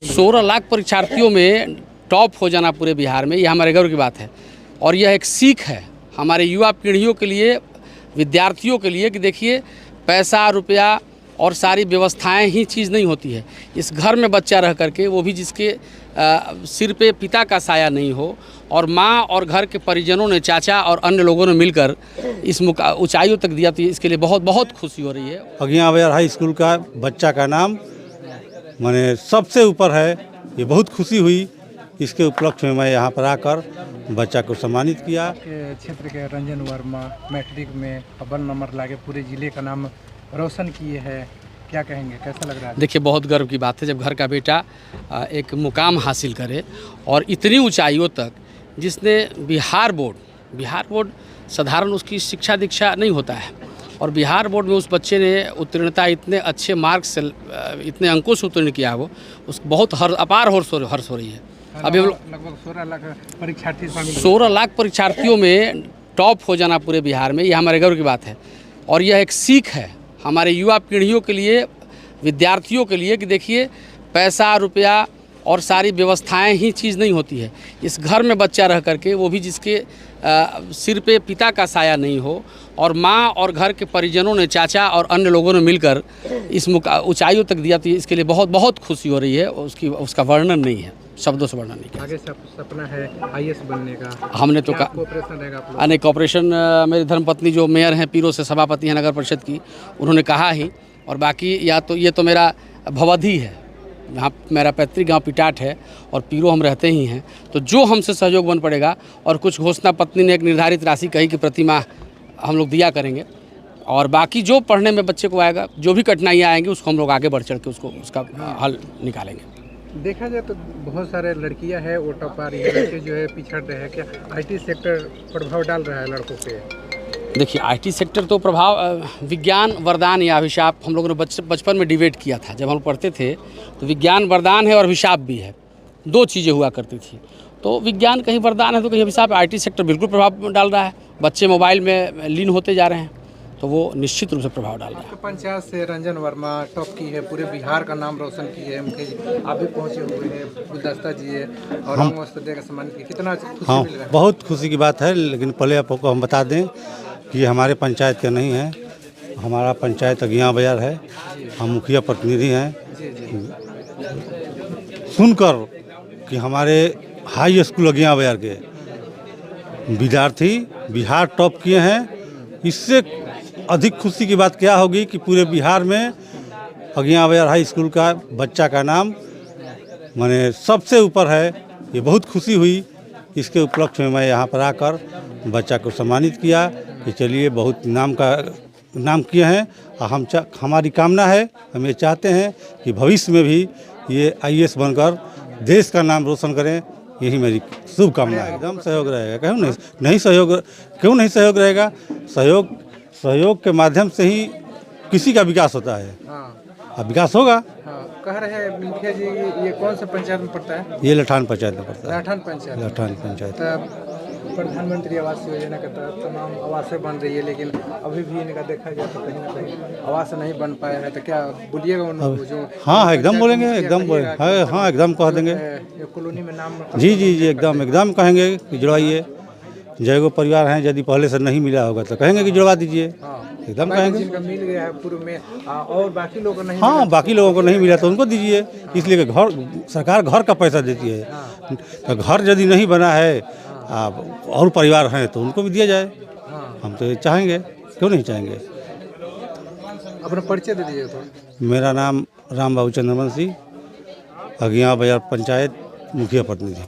16 लाख परीक्षार्थियों में टॉप हो जाना पूरे बिहार में, यह हमारे गर्व की बात है। और यह एक सीख है हमारे युवा पीढ़ियों के लिए, विद्यार्थियों के लिए कि देखिए, पैसा रुपया और सारी व्यवस्थाएं ही चीज़ नहीं होती है। इस घर में बच्चा रह करके, वो भी जिसके सिर पे पिता का साया नहीं हो, और माँ और घर के परिजनों ने, चाचा और अन्य लोगों ने मिलकर इस ऊंचाइयों तक दिया, तो इसके लिए बहुत बहुत खुशी हो रही है। अगियां बजार हाई स्कूल का बच्चा का नाम माने सबसे ऊपर है, ये बहुत खुशी हुई। इसके उपलक्ष्य में मैं यहाँ पर आकर बच्चा को सम्मानित किया। क्षेत्र के रंजन वर्मा मैट्रिक में अव्वल नंबर लाके पूरे ज़िले का नाम रोशन किए हैं, क्या कहेंगे, कैसा लग रहा है? देखिए, बहुत गर्व की बात है जब घर का बेटा एक मुकाम हासिल करे और इतनी ऊंचाइयों तक, जिसने बिहार बोर्ड साधारण उसकी शिक्षा दीक्षा नहीं होता है, और बिहार बोर्ड में उस बच्चे ने उत्तीर्णता इतने अच्छे मार्क्स से, इतने अंकों से उत्तीर्ण किया हो, उसको बहुत अपार हर्ष हो रही है। अभी हम लोग लगभग 16 लाख परीक्षार्थी शामिल 16 लाख परीक्षार्थियों में टॉप हो जाना पूरे बिहार में, यह हमारे गर्व की बात है। और यह एक सीख है हमारे युवा पीढ़ियों के लिए, विद्यार्थियों के लिए कि देखिए, पैसा रुपया और सारी व्यवस्थाएं ही चीज़ नहीं होती है। इस घर में बच्चा रह करके, वो भी जिसके सिर पे पिता का साया नहीं हो, और माँ और घर के परिजनों ने, चाचा और अन्य लोगों ने मिलकर इस ऊंचाइयों तक दिया, तो इसके लिए बहुत बहुत खुशी हो रही है। उसका वर्णन नहीं है, शब्दों से वर्णन नहीं किया। आगे सपना है IAS बनने का, हमने तो कोऑपरेशन रहेगा आप लोग? अनेक कॉपरेशन, मेरी धर्मपत्नी जो मेयर हैं, पीरो से सभापति हैं नगर परिषद की, उन्होंने कहा ही। और बाकी या तो ये तो मेरा भवधि है, यहाँ मेरा पैतृक गांव पिटाट है, और पीरो हम रहते ही हैं, तो जो हमसे सहयोग बन पड़ेगा, और कुछ घोषणा पत्नी ने एक निर्धारित राशि कही कि प्रति माह हम लोग दिया करेंगे, और बाकी जो पढ़ने में बच्चे को आएगा, जो भी कठिनाइयाँ आएंगी, उसको हम लोग आगे बढ़ चढ़ के उसका हल निकालेंगे। देखा जाए तो बहुत सारे लड़कियां हैं वो टॉप आ रही है, लड़के जो है पिछड़ रहे हैं, क्या IT सेक्टर प्रभाव डाल रहा है लड़कों पे? देखिए, IT सेक्टर तो प्रभाव, विज्ञान वरदान या अभिशाप, हम लोगों ने बचपन में डिबेट किया था जब हम पढ़ते थे, तो विज्ञान वरदान है और अभिशाप भी है, दो चीज़ें हुआ करती थी। तो विज्ञान कहीं वरदान है तो कहीं अभिशाप। IT सेक्टर बिल्कुल प्रभाव डाल रहा है, बच्चे मोबाइल में लीन होते जा रहे हैं, तो वो निश्चित रूप से प्रभाव डाल रहा है। पंचायत से रंजन वर्मा टॉप की है, पूरे बिहार का नाम रोशन की है, मुकेश आप भी पहुँचे हुए हैं, गुलदस्ता जी है, और हम दे का सम्मान किया, कितना खुशी मिल रहा है? बहुत खुशी की बात है, लेकिन पहले आपको हम बता दें कि हमारे पंचायत का नहीं है, हमारा पंचायत अगियां बाजार है, हम मुखिया प्रतिनिधि हैं। सुनकर कि हमारे हाई स्कूल अगियां बाजार के विद्यार्थी बिहार टॉप किए हैं, इससे अधिक खुशी की बात क्या होगी कि पूरे बिहार में अगियां बाजार हाई स्कूल का बच्चा का नाम माने सबसे ऊपर है, ये बहुत खुशी हुई। इसके उपलक्ष्य में मैं यहाँ पर आकर बच्चा को सम्मानित किया कि चलिए, बहुत नाम किए हैं, और हमारी कामना है, हम ये चाहते हैं कि भविष्य में भी ये IAS बनकर देश का नाम रोशन करें, यही मेरी शुभकामना है। एकदम सहयोग रहेगा, क्यों नहीं सहयोग रहेगा। सहयोग के माध्यम से ही किसी का विकास होता है। अब विकास होगा। कह रहे हैं मुखिया जी, ये कौन सा पंचायत में पड़ता है? ये लठान पंचायत में पड़ता है। लठान पंचायत। प्रधानमंत्री आवास योजना के तहत तमाम आवासें बन रही है, लेकिन अभी भी इनका देखा जाए तो कहीं ना कहीं आवास नहीं बन पाया है, तो क्या बोलिएगा उनको जो? हाँ, एकदम बोलेंगे, हाँ, एकदम कह देंगे। कॉलोनी में नाम जी, एकदम कहेंगे कि जुड़वाइए। जैगो परिवार हैं, यदि पहले से नहीं मिला होगा तो कहेंगे कि जुड़वा दीजिए, एकदम कहेंगे। जिनका मिल गया है पूर्व में, और बाकी लोगों को नहीं, हाँ, बाकी लोगों को नहीं मिला तो उनको दीजिए, इसलिए कि सरकार घर का पैसा देती है, तो घर यदि नहीं बना है और परिवार हैं तो उनको भी दिया जाए। हम तो ये चाहेंगे, क्यों नहीं चाहेंगे। अपना परिचय दे दीजिए तो। मेरा नाम राम बाबू चंद्रवंशी, अगियां बाजार पंचायत मुखिया प्रतिनिधि।